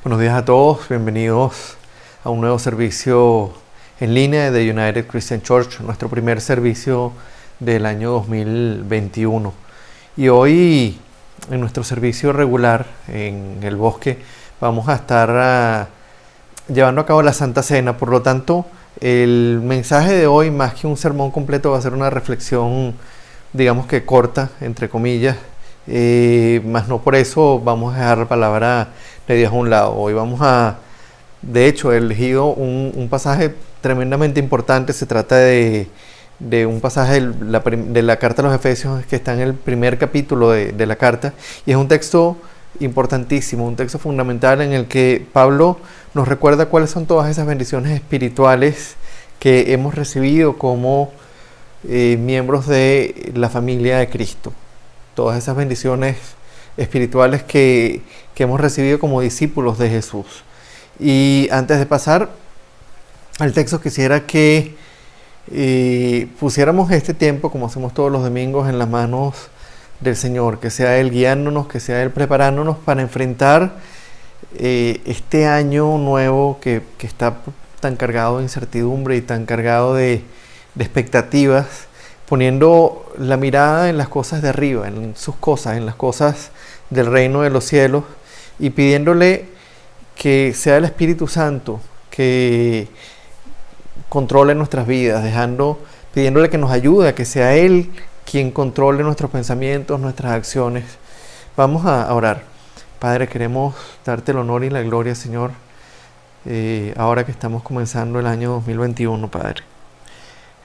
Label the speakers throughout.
Speaker 1: Buenos días a todos, bienvenidos a un nuevo servicio en línea de United Christian Church, nuestro primer servicio del año 2021. Y hoy, en nuestro servicio regular en el bosque, vamos a estar llevando a cabo la Santa Cena. Por lo tanto, el mensaje de hoy, más que un sermón completo, va a ser una reflexión, digamos que corta, entre comillas, más no por eso vamos a dejar la palabra de Dios a un lado. Hoy de hecho, he elegido un pasaje tremendamente importante. Se trata de un pasaje de la carta a los Efesios que está en el primer capítulo de la carta, y es un texto importantísimo, un texto fundamental en el que Pablo nos recuerda cuáles son todas esas bendiciones espirituales que hemos recibido como miembros de la familia de Cristo. Todas esas bendiciones espirituales que hemos recibido como discípulos de Jesús. Y antes de pasar al texto, quisiera que pusiéramos este tiempo, como hacemos todos los domingos, en las manos del Señor, que sea Él guiándonos, que sea Él preparándonos para enfrentar este año nuevo que está tan cargado de incertidumbre y tan cargado de expectativas, poniendo la mirada en las cosas de arriba, en sus cosas, en las cosas del reino de los cielos, y pidiéndole que sea el Espíritu Santo que controle nuestras vidas, pidiéndole que nos ayude, a que sea Él quien controle nuestros pensamientos, nuestras acciones. Vamos a orar. Padre, queremos darte el honor y la gloria, Señor, ahora que estamos comenzando el año 2021, Padre.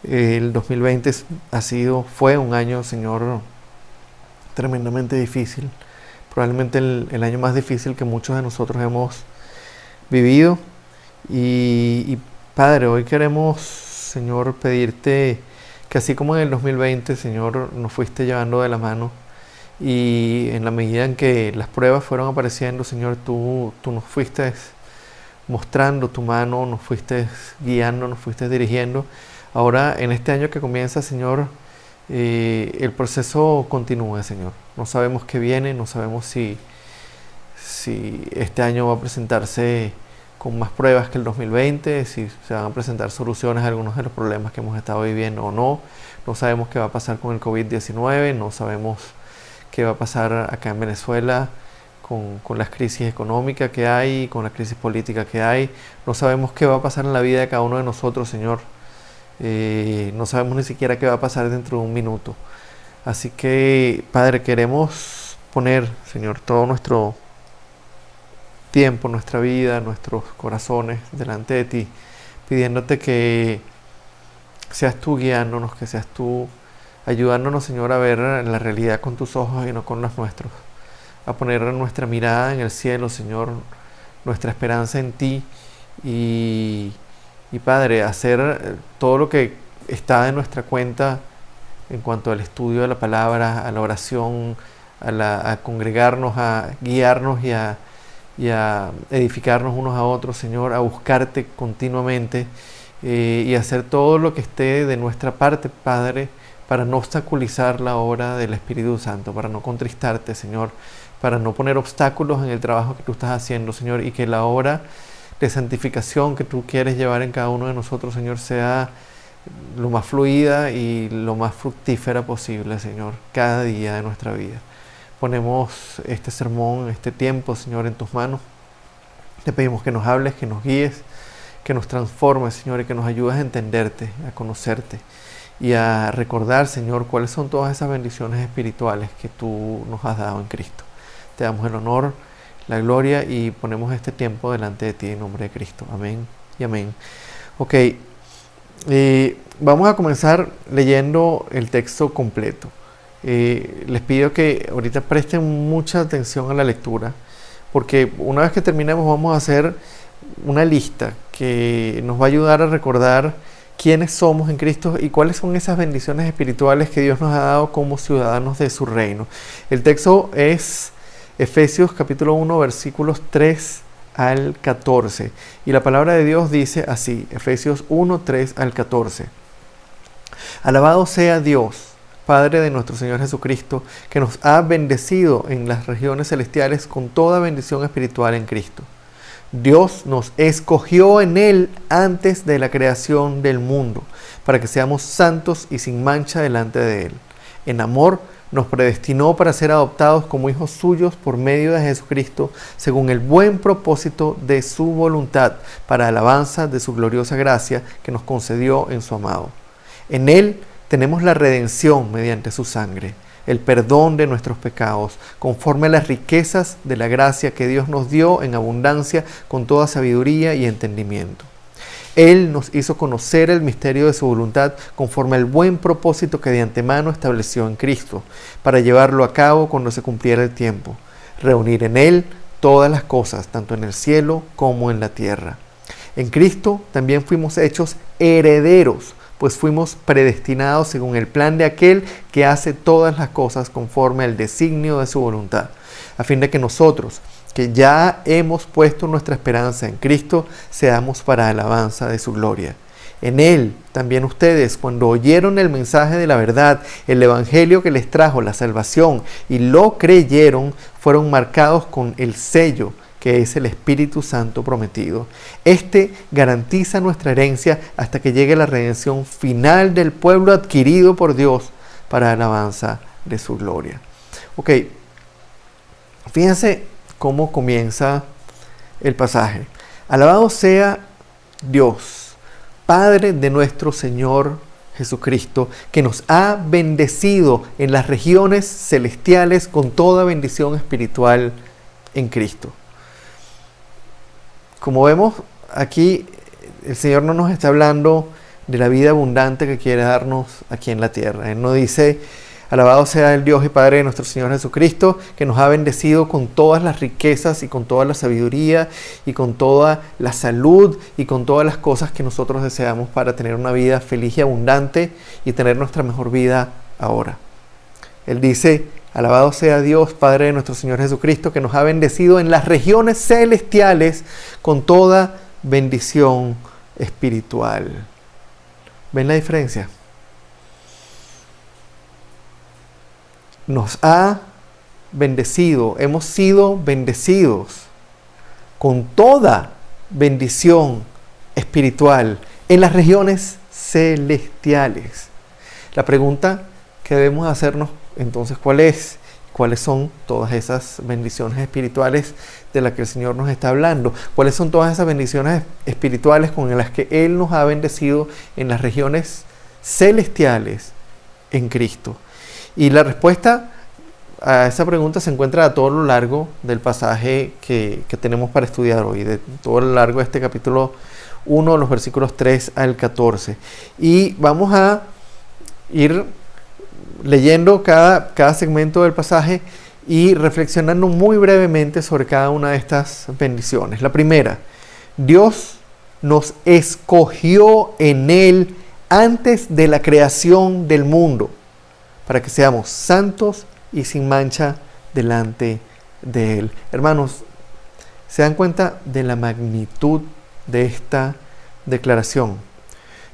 Speaker 1: El 2020 fue un año, Señor, tremendamente difícil. Probablemente el año más difícil que muchos de nosotros hemos vivido. Y Padre, hoy queremos, Señor, pedirte que así como en el 2020, Señor, nos fuiste llevando de la mano, y en la medida en que las pruebas fueron apareciendo, Señor, tú nos fuiste mostrando tu mano, nos fuiste guiando, nos fuiste dirigiendo. Ahora, en este año que comienza, Señor, el proceso continúa, Señor. No sabemos qué viene, no sabemos si este año va a presentarse con más pruebas que el 2020, si se van a presentar soluciones a algunos de los problemas que hemos estado viviendo o no. No sabemos qué va a pasar con el COVID-19, no sabemos qué va a pasar acá en Venezuela con las crisis económicas que hay, con la crisis política que hay. No sabemos qué va a pasar en la vida de cada uno de nosotros, Señor. No sabemos ni siquiera qué va a pasar dentro de un minuto. Así que, Padre, queremos poner, Señor, todo nuestro tiempo, nuestra vida, nuestros corazones delante de ti, pidiéndote que seas tú guiándonos, que seas tú ayudándonos, Señor, a ver la realidad con tus ojos y no con los nuestros, a poner nuestra mirada en el cielo, Señor, nuestra esperanza en ti, y Padre, hacer todo lo que está en nuestra cuenta en cuanto al estudio de la palabra, a la oración, a congregarnos, a guiarnos y a edificarnos unos a otros, Señor, a buscarte continuamente, y hacer todo lo que esté de nuestra parte, Padre, para no obstaculizar la obra del Espíritu Santo, para no contristarte, Señor, para no poner obstáculos en el trabajo que tú estás haciendo, Señor, y que la obra de santificación que tú quieres llevar en cada uno de nosotros, Señor, sea lo más fluida y lo más fructífera posible, Señor, cada día de nuestra vida. Ponemos este sermón, este tiempo, Señor, en tus manos. Te pedimos que nos hables, que nos guíes, que nos transformes, Señor, y que nos ayudes a entenderte, a conocerte y a recordar, Señor, cuáles son todas esas bendiciones espirituales que tú nos has dado en Cristo. Te damos el honor, la gloria, y ponemos este tiempo delante de ti en nombre de Cristo. Amén y amén. Ok, vamos a comenzar leyendo el texto completo. Les pido que ahorita presten mucha atención a la lectura, porque una vez que terminemos vamos a hacer una lista que nos va a ayudar a recordar quiénes somos en Cristo y cuáles son esas bendiciones espirituales que Dios nos ha dado como ciudadanos de su reino. El texto es Efesios capítulo 1, versículos 3 al 14. Y la palabra de Dios dice así, Efesios 1, 3 al 14. Alabado sea Dios, Padre de nuestro Señor Jesucristo, que nos ha bendecido en las regiones celestiales con toda bendición espiritual en Cristo. Dios nos escogió en Él antes de la creación del mundo, para que seamos santos y sin mancha delante de Él. En amor, nos predestinó para ser adoptados como hijos suyos por medio de Jesucristo, según el buen propósito de su voluntad, para alabanza de su gloriosa gracia que nos concedió en su amado. En Él tenemos la redención mediante su sangre, el perdón de nuestros pecados, conforme a las riquezas de la gracia que Dios nos dio en abundancia con toda sabiduría y entendimiento. Él nos hizo conocer el misterio de su voluntad conforme al buen propósito que de antemano estableció en Cristo, para llevarlo a cabo cuando se cumpliera el tiempo, reunir en Él todas las cosas, tanto en el cielo como en la tierra. En Cristo también fuimos hechos herederos, pues fuimos predestinados según el plan de aquel que hace todas las cosas conforme al designio de su voluntad, a fin de que nosotros, que ya hemos puesto nuestra esperanza en Cristo, seamos para alabanza de su gloria. En Él también ustedes, cuando oyeron el mensaje de la verdad, el evangelio que les trajo la salvación, y lo creyeron, fueron marcados con el sello, que es el Espíritu Santo prometido. Este garantiza nuestra herencia hasta que llegue la redención final del pueblo adquirido por Dios para alabanza de su gloria. Ok, fíjense cómo comienza el pasaje. Alabado sea Dios, Padre de nuestro Señor Jesucristo, que nos ha bendecido en las regiones celestiales con toda bendición espiritual en Cristo. Como vemos aquí, el Señor no nos está hablando de la vida abundante que quiere darnos aquí en la tierra. Él no dice, alabado sea el Dios y Padre de nuestro Señor Jesucristo, que nos ha bendecido con todas las riquezas y con toda la sabiduría y con toda la salud y con todas las cosas que nosotros deseamos para tener una vida feliz y abundante y tener nuestra mejor vida ahora. Él dice, alabado sea Dios, Padre de nuestro Señor Jesucristo, que nos ha bendecido en las regiones celestiales con toda bendición espiritual. ¿Ven la diferencia? Nos ha bendecido, hemos sido bendecidos con toda bendición espiritual en las regiones celestiales. La pregunta que debemos hacernos entonces, ¿cuáles son todas esas bendiciones espirituales de las que el Señor nos está hablando? ¿Cuáles son todas esas bendiciones espirituales con las que Él nos ha bendecido en las regiones celestiales en Cristo? Y la respuesta a esa pregunta se encuentra a todo lo largo del pasaje que tenemos para estudiar hoy, de todo lo largo de este capítulo 1, los versículos 3 al 14. Y vamos a ir leyendo cada segmento del pasaje y reflexionando muy brevemente sobre cada una de estas bendiciones. La primera, Dios nos escogió en Él antes de la creación del mundo, para que seamos santos y sin mancha delante de Él. Hermanos, ¿se dan cuenta de la magnitud de esta declaración?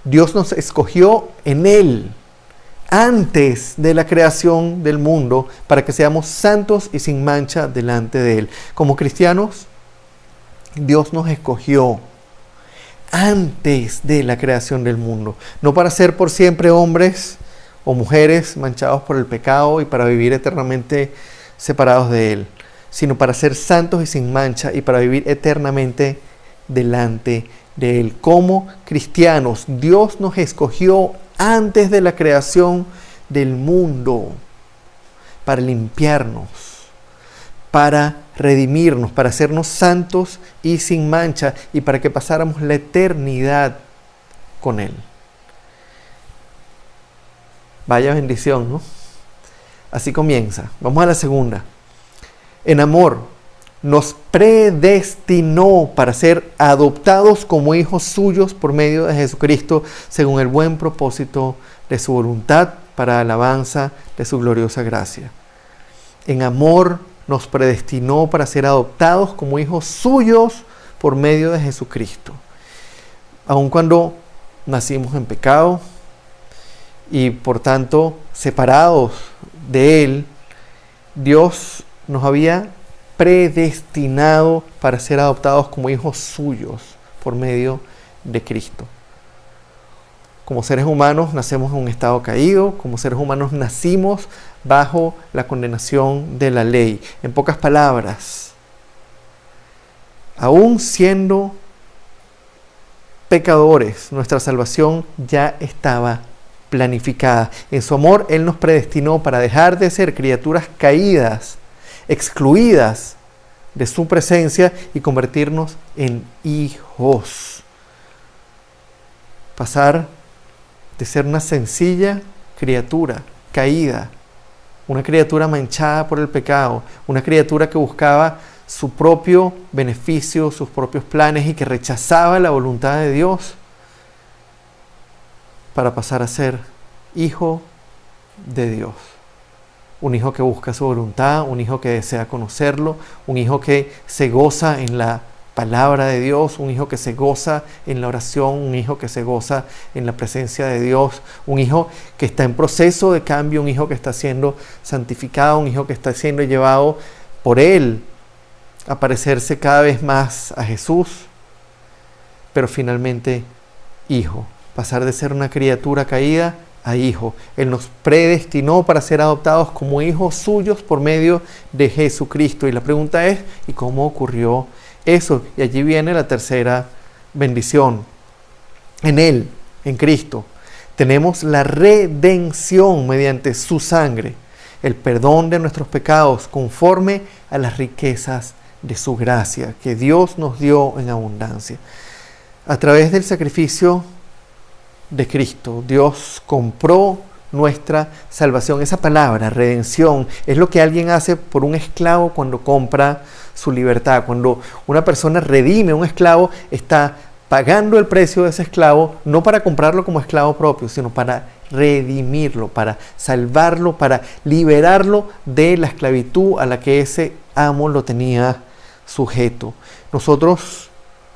Speaker 1: Dios nos escogió en Él antes de la creación del mundo para que seamos santos y sin mancha delante de Él. Como cristianos, Dios nos escogió antes de la creación del mundo, no para ser por siempre hombres o mujeres manchados por el pecado y para vivir eternamente separados de Él, sino para ser santos y sin mancha y para vivir eternamente delante de Él. Como cristianos, Dios nos escogió antes de la creación del mundo para limpiarnos, para redimirnos, para hacernos santos y sin mancha y para que pasáramos la eternidad con Él. Vaya bendición, ¿no? Así comienza. Vamos a la segunda. En amor, nos predestinó para ser adoptados como hijos suyos por medio de Jesucristo, según el buen propósito de su voluntad, para alabanza de su gloriosa gracia. En amor nos predestinó para ser adoptados como hijos suyos por medio de Jesucristo. Aun cuando nacimos en pecado y por tanto separados de Él, Dios nos había predestinado para ser adoptados como hijos suyos por medio de Cristo. Como seres humanos nacemos en un estado caído, como seres humanos nacimos bajo la condenación de la ley. En pocas palabras, aún siendo pecadores, nuestra salvación ya estaba planificada. En su amor, Él nos predestinó para dejar de ser criaturas caídas, excluidas de su presencia y convertirnos en hijos. Pasar de ser una sencilla criatura caída, una criatura manchada por el pecado, una criatura que buscaba su propio beneficio, sus propios planes y que rechazaba la voluntad de Dios, para pasar a ser hijo de Dios. Un hijo que busca su voluntad, un hijo que desea conocerlo, un hijo que se goza en la palabra de Dios, un hijo que se goza en la oración, un hijo que se goza en la presencia de Dios, un hijo que está en proceso de cambio, un hijo que está siendo santificado, un hijo que está siendo llevado por Él a parecerse cada vez más a Jesús, pero finalmente hijo, pasar de ser una criatura caída a hijo. Él nos predestinó para ser adoptados como hijos suyos por medio de Jesucristo. Y la pregunta es, ¿y cómo ocurrió eso? Y allí viene la tercera bendición. En Él, en Cristo, tenemos la redención mediante su sangre, el perdón de nuestros pecados conforme a las riquezas de su gracia que Dios nos dio en abundancia. A través del sacrificio de Cristo, Dios compró nuestra salvación. Esa palabra, redención, es lo que alguien hace por un esclavo cuando compra su libertad. Cuando una persona redime a un esclavo, está pagando el precio de ese esclavo, no para comprarlo como esclavo propio, sino para redimirlo, para salvarlo, para liberarlo de la esclavitud a la que ese amo lo tenía sujeto. Nosotros,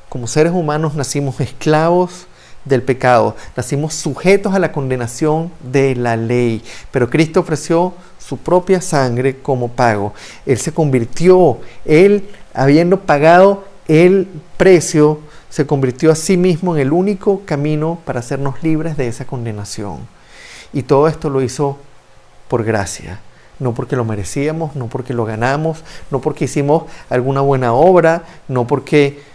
Speaker 1: como seres humanos, nacimos esclavos del pecado, nacimos sujetos a la condenación de la ley, pero Cristo ofreció su propia sangre como pago. Él se convirtió, Él, habiendo pagado el precio, se convirtió a sí mismo en el único camino para hacernos libres de esa condenación. Y todo esto lo hizo por gracia, no porque lo merecíamos, no porque lo ganamos, no porque hicimos alguna buena obra, no porque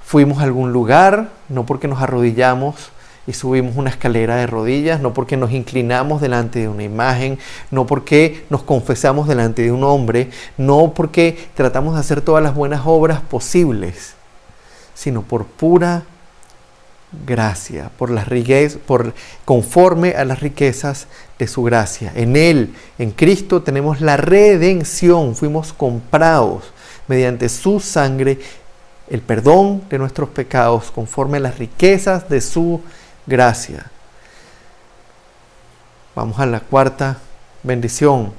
Speaker 1: fuimos a algún lugar, no porque nos arrodillamos y subimos una escalera de rodillas, no porque nos inclinamos delante de una imagen, no porque nos confesamos delante de un hombre, no porque tratamos de hacer todas las buenas obras posibles, sino por pura gracia, conforme a las riquezas de su gracia. En Él, en Cristo, tenemos la redención, fuimos comprados mediante su sangre, el perdón de nuestros pecados conforme a las riquezas de su gracia. Vamos a la cuarta bendición.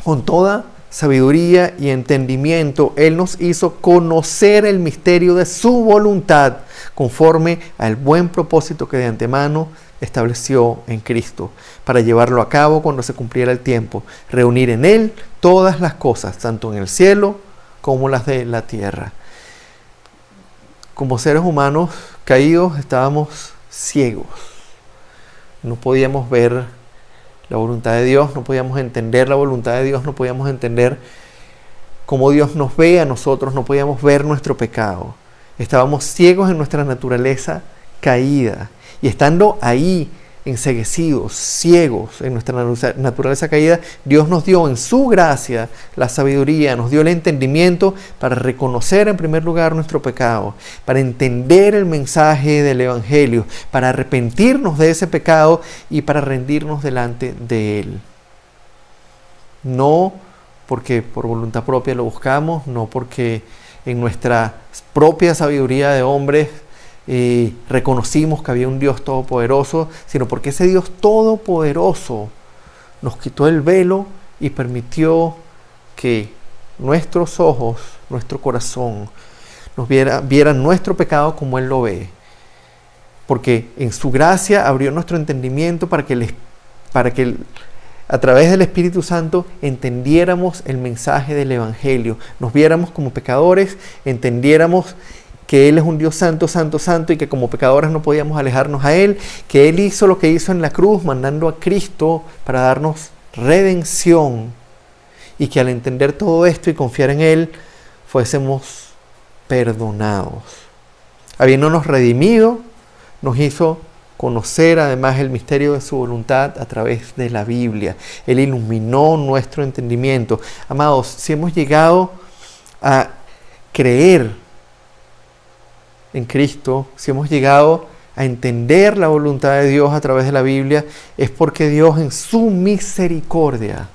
Speaker 1: Con toda sabiduría y entendimiento, Él nos hizo conocer el misterio de su voluntad conforme al buen propósito que de antemano estableció en Cristo, para llevarlo a cabo cuando se cumpliera el tiempo, reunir en Él todas las cosas, tanto en el cielo como las de la tierra. Como seres humanos caídos estábamos ciegos. No podíamos ver la voluntad de Dios, no podíamos entender la voluntad de Dios, no podíamos entender cómo Dios nos ve a nosotros, no podíamos ver nuestro pecado. Estábamos ciegos en nuestra naturaleza caída. Y estando ahí, enceguecidos, ciegos en nuestra naturaleza caída, Dios nos dio en su gracia la sabiduría, nos dio el entendimiento para reconocer en primer lugar nuestro pecado, para entender el mensaje del Evangelio, para arrepentirnos de ese pecado y para rendirnos delante de Él. No porque por voluntad propia lo buscamos, no porque en nuestra propia sabiduría de hombres reconocimos que había un Dios todopoderoso, sino porque ese Dios todopoderoso nos quitó el velo y permitió que nuestros ojos, nuestro corazón, vieran nuestro pecado como Él lo ve. Porque en su gracia abrió nuestro entendimiento para que a través del Espíritu Santo entendiéramos el mensaje del Evangelio, nos viéramos como pecadores, entendiéramos que Él es un Dios santo, santo, santo, y que como pecadores no podíamos alejarnos a Él, que Él hizo lo que hizo en la cruz, mandando a Cristo para darnos redención, y que al entender todo esto y confiar en Él, fuésemos perdonados. Habiéndonos redimido, nos hizo conocer además el misterio de su voluntad a través de la Biblia. Él iluminó nuestro entendimiento. Amados, si hemos llegado a creer en Cristo, si hemos llegado a entender la voluntad de Dios a través de la Biblia, es porque Dios en su misericordia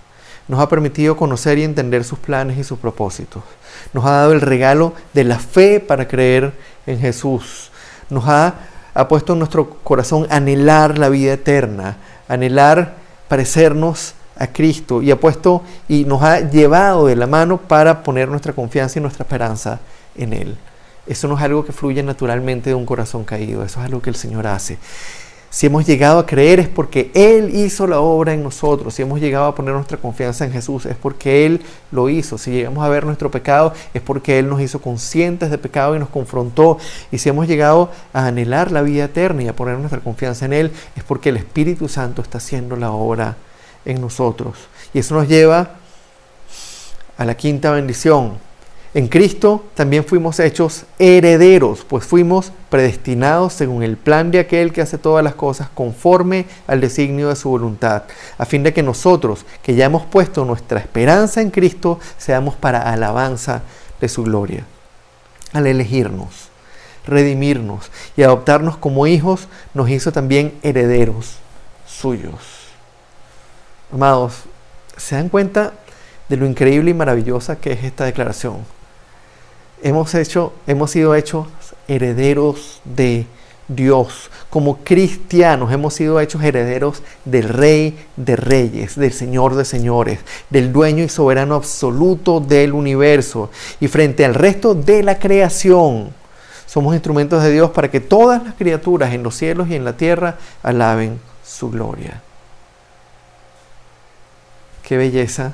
Speaker 1: nos ha permitido conocer y entender sus planes y sus propósitos. Nos ha dado el regalo de la fe para creer en Jesús. Nos ha puesto en nuestro corazón anhelar la vida eterna, anhelar parecernos a Cristo, y nos ha llevado de la mano para poner nuestra confianza y nuestra esperanza en Él. Eso no es algo que fluye naturalmente de un corazón caído, eso es algo que el Señor hace. Si hemos llegado a creer es porque Él hizo la obra en nosotros. Si hemos llegado a poner nuestra confianza en Jesús es porque Él lo hizo. Si llegamos a ver nuestro pecado es porque Él nos hizo conscientes de pecado y nos confrontó. Y si hemos llegado a anhelar la vida eterna y a poner nuestra confianza en Él es porque el Espíritu Santo está haciendo la obra en nosotros. Y eso nos lleva a la quinta bendición. En Cristo también fuimos hechos herederos, pues fuimos predestinados según el plan de aquel que hace todas las cosas conforme al designio de su voluntad, a fin de que nosotros, que ya hemos puesto nuestra esperanza en Cristo, seamos para alabanza de su gloria. Al elegirnos, redimirnos y adoptarnos como hijos, nos hizo también herederos suyos. Amados, ¿se dan cuenta de lo increíble y maravillosa que es esta declaración? Hemos sido hechos herederos de Dios. Como cristianos hemos sido hechos herederos del Rey de Reyes, del Señor de Señores, del dueño y soberano absoluto del universo. Y frente al resto de la creación, somos instrumentos de Dios para que todas las criaturas en los cielos y en la tierra alaben su gloria. ¡Qué belleza!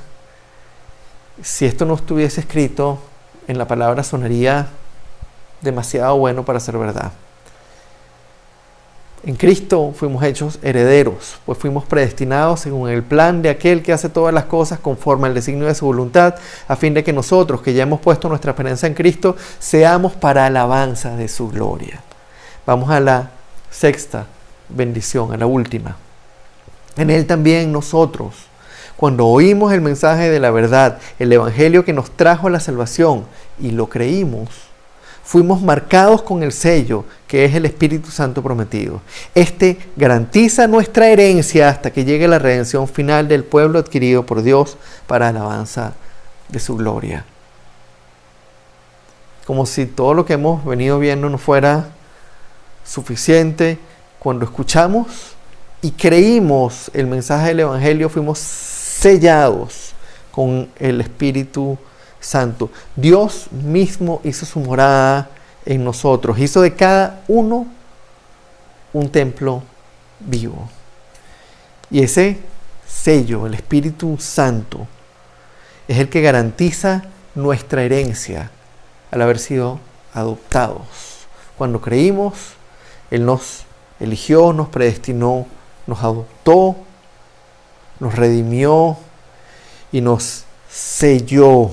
Speaker 1: Si esto no estuviese escrito en la palabra, sonaría demasiado bueno para ser verdad. En Cristo fuimos hechos herederos, pues fuimos predestinados según el plan de aquel que hace todas las cosas conforme al designio de su voluntad, a fin de que nosotros, que ya hemos puesto nuestra esperanza en Cristo, seamos para alabanza de su gloria. Vamos a la sexta bendición, a la última. En Él también nosotros, cuando oímos el mensaje de la verdad, el evangelio que nos trajo la salvación y lo creímos, fuimos marcados con el sello que es el Espíritu Santo prometido. Este garantiza nuestra herencia hasta que llegue la redención final del pueblo adquirido por Dios para alabanza de su gloria. Como si todo lo que hemos venido viendo no fuera suficiente, cuando escuchamos y creímos el mensaje del evangelio, fuimos sellados con el Espíritu Santo. Dios mismo hizo su morada en nosotros, hizo de cada uno un templo vivo. Y ese sello, el Espíritu Santo, es el que garantiza nuestra herencia al haber sido adoptados. Cuando creímos, Él nos eligió, nos predestinó, nos adoptó, nos redimió y nos selló.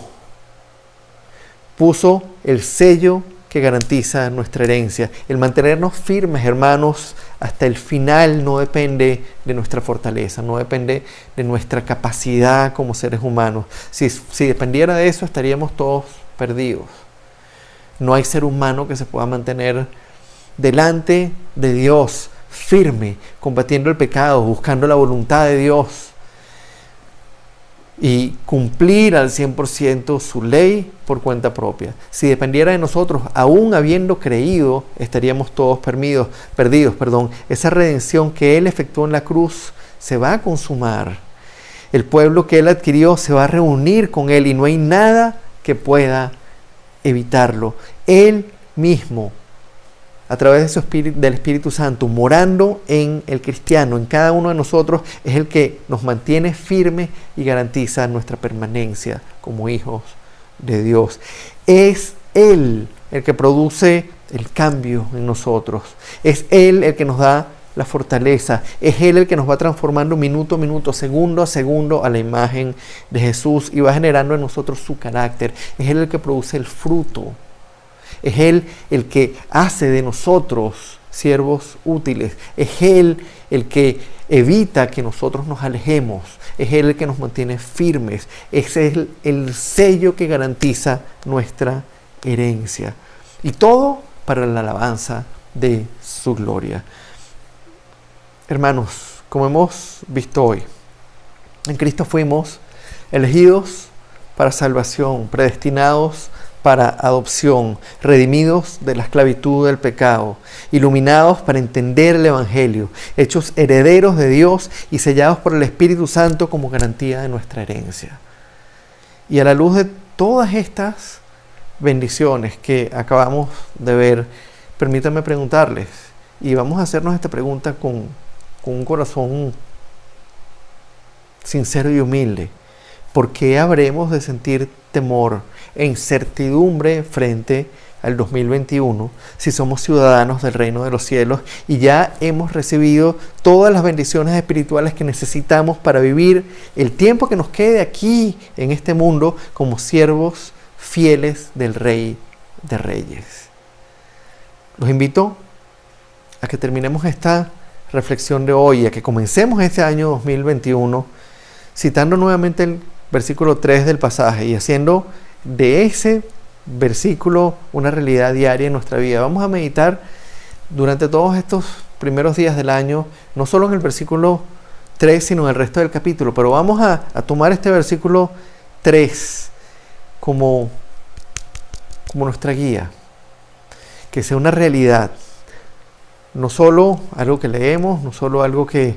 Speaker 1: Puso el sello que garantiza nuestra herencia. El mantenernos firmes, hermanos, hasta el final no depende de nuestra fortaleza, no depende de nuestra capacidad como seres humanos. Si dependiera de eso, estaríamos todos perdidos. No hay ser humano que se pueda mantener delante de Dios firme, combatiendo el pecado, buscando la voluntad de Dios, y cumplir al 100% su ley por cuenta propia. Si dependiera de nosotros, aún habiendo creído, estaríamos todos perdidos. Esa redención que Él efectuó en la cruz se va a consumar. El pueblo que Él adquirió se va a reunir con Él y no hay nada que pueda evitarlo. Él mismo, a través del Espíritu Santo, morando en el cristiano, en cada uno de nosotros, es el que nos mantiene firmes y garantiza nuestra permanencia como hijos de Dios. Es Él el que produce el cambio en nosotros. Es Él el que nos da la fortaleza. Es Él el que nos va transformando minuto a minuto, segundo a segundo a la imagen de Jesús y va generando en nosotros su carácter. Es Él el que produce el fruto. Es Él el que hace de nosotros siervos útiles. Es Él el que evita que nosotros nos alejemos. Es Él el que nos mantiene firmes. Es el sello que garantiza nuestra herencia. Y todo para la alabanza de su gloria. Hermanos, como hemos visto hoy, en Cristo fuimos elegidos para salvación, predestinados para adopción, redimidos de la esclavitud del pecado, iluminados para entender el Evangelio, hechos herederos de Dios y sellados por el Espíritu Santo como garantía de nuestra herencia. Y a la luz de todas estas bendiciones que acabamos de ver, permítanme preguntarles, y vamos a hacernos esta pregunta con un corazón sincero y humilde. ¿Por qué habremos de sentir temor e incertidumbre frente al 2021 si somos ciudadanos del reino de los cielos y ya hemos recibido todas las bendiciones espirituales que necesitamos para vivir el tiempo que nos quede aquí en este mundo como siervos fieles del Rey de Reyes? Los invito a que terminemos esta reflexión de hoy, a que comencemos este año 2021 citando nuevamente el versículo 3 del pasaje y haciendo de ese versículo una realidad diaria en nuestra vida. Vamos a meditar durante todos estos primeros días del año, no solo en el versículo 3, sino en el resto del capítulo, pero vamos a tomar este versículo 3 como nuestra guía, que sea una realidad. No solo algo que leemos, no solo algo que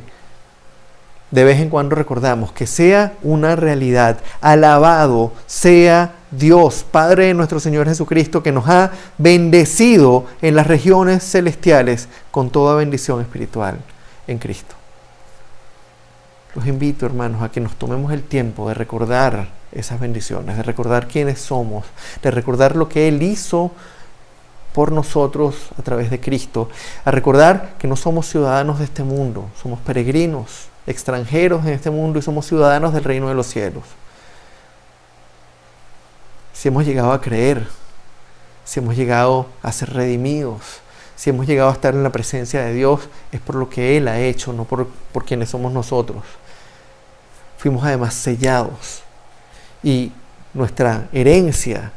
Speaker 1: de vez en cuando recordamos, que sea una realidad. Alabado sea Dios, Padre de nuestro Señor Jesucristo, que nos ha bendecido en las regiones celestiales con toda bendición espiritual en Cristo. Los invito, hermanos, a que nos tomemos el tiempo de recordar esas bendiciones, de recordar quiénes somos, de recordar lo que Él hizo por nosotros a través de Cristo, a recordar que no somos ciudadanos de este mundo, somos peregrinos, extranjeros en este mundo y somos ciudadanos del reino de los cielos. Si hemos llegado a creer, si hemos llegado a ser redimidos, si hemos llegado a estar en la presencia de Dios, es por lo que Él ha hecho, no por quienes somos nosotros. Fuimos además sellados y nuestra herencia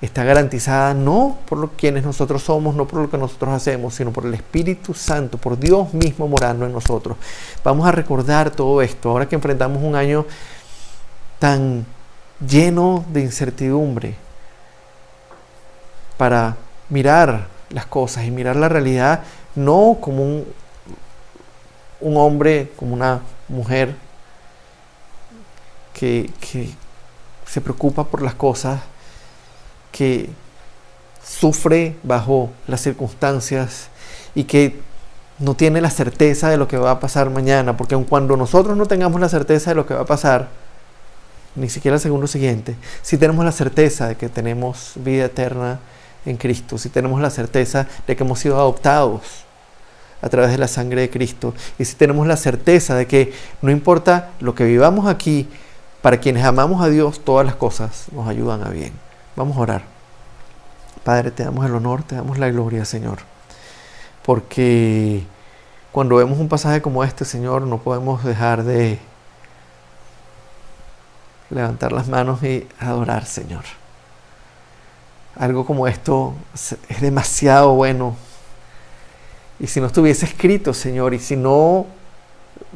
Speaker 1: está garantizada no por quienes nosotros somos, no por lo que nosotros hacemos, sino por el Espíritu Santo, por Dios mismo morando en nosotros. Vamos a recordar todo esto, ahora que enfrentamos un año tan lleno de incertidumbre, para mirar las cosas y mirar la realidad no como un hombre, como una mujer que se preocupa por las cosas, que sufre bajo las circunstancias y que no tiene la certeza de lo que va a pasar mañana, porque aun cuando nosotros no tengamos la certeza de lo que va a pasar, ni siquiera el segundo siguiente, si tenemos la certeza de que tenemos vida eterna en Cristo, si tenemos la certeza de que hemos sido adoptados a través de la sangre de Cristo, y si tenemos la certeza de que no importa lo que vivamos aquí, para quienes amamos a Dios, todas las cosas nos ayudan a bien. Vamos a orar. Padre, te damos el honor, te damos la gloria, Señor. Porque cuando vemos un pasaje como este, Señor, no podemos dejar de levantar las manos y adorar, Señor. Algo como esto es demasiado bueno. Y si no estuviese escrito, Señor, y si no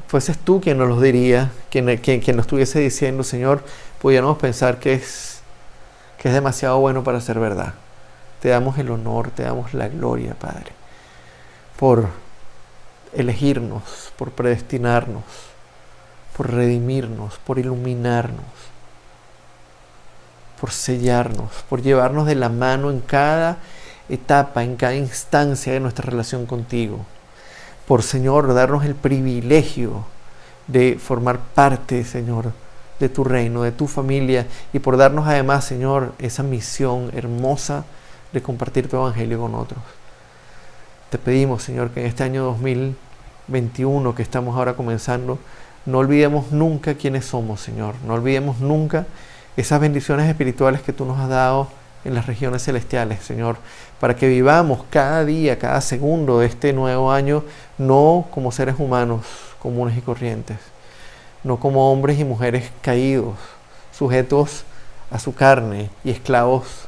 Speaker 1: fueses tú quien nos los diría, quien nos estuviese diciendo, Señor, pudiéramos pensar que es demasiado bueno para ser verdad. Te damos el honor, te damos la gloria, Padre, por elegirnos, por predestinarnos, por redimirnos, por iluminarnos, por sellarnos, por llevarnos de la mano en cada etapa, en cada instancia de nuestra relación contigo. Por, Señor, darnos el privilegio de formar parte, Señor, de tu reino, de tu familia, y por darnos además, Señor, esa misión hermosa de compartir tu evangelio con otros. Te pedimos, Señor, que en este año 2021 que estamos ahora comenzando, no olvidemos nunca quiénes somos, Señor. No olvidemos nunca esas bendiciones espirituales que tú nos has dado en las regiones celestiales, Señor, para que vivamos cada día, cada segundo de este nuevo año, no como seres humanos comunes y corrientes, no como hombres y mujeres caídos, sujetos a su carne y esclavos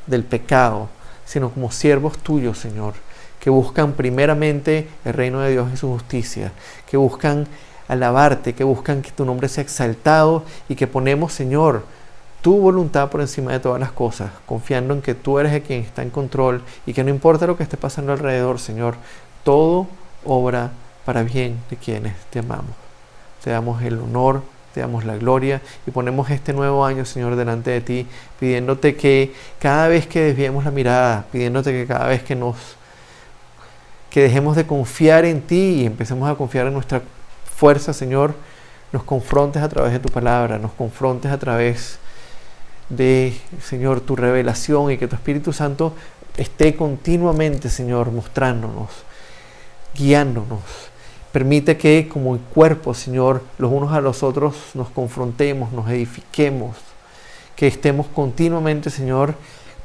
Speaker 1: del pecado, sino como siervos tuyos, Señor, que buscan primeramente el reino de Dios y su justicia, que buscan alabarte, que buscan que tu nombre sea exaltado y que ponemos, Señor, tu voluntad por encima de todas las cosas, confiando en que tú eres el quien está en control y que no importa lo que esté pasando alrededor, Señor, todo obra para bien de quienes te amamos. Te damos el honor, te damos la gloria y ponemos este nuevo año, Señor, delante de ti, pidiéndote que cada vez que desviemos la mirada, pidiéndote que cada vez que dejemos de confiar en ti y empecemos a confiar en nuestra fuerza, Señor, nos confrontes a través de tu palabra, nos confrontes a través de, Señor, tu revelación, y que tu Espíritu Santo esté continuamente, Señor, mostrándonos, guiándonos. Permite que como cuerpo, Señor, los unos a los otros nos confrontemos, nos edifiquemos, que estemos continuamente, Señor,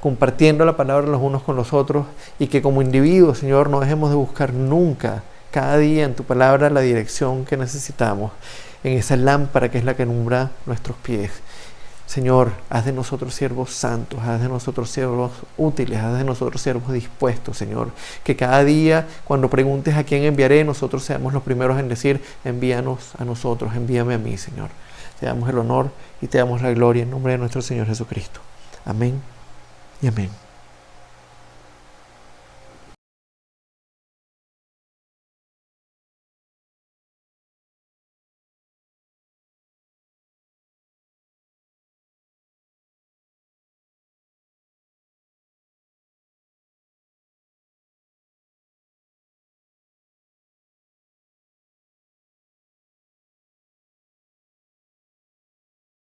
Speaker 1: compartiendo la palabra los unos con los otros, y que como individuos, Señor, no dejemos de buscar nunca, cada día en tu palabra, la dirección que necesitamos, en esa lámpara que es la que alumbra nuestros pies. Señor, haz de nosotros siervos santos, haz de nosotros siervos útiles, haz de nosotros siervos dispuestos, Señor. Que cada día, cuando preguntes a quién enviaré, nosotros seamos los primeros en decir, envíanos a nosotros, envíame a mí, Señor. Te damos el honor y te damos la gloria en nombre de nuestro Señor Jesucristo. Amén y amén.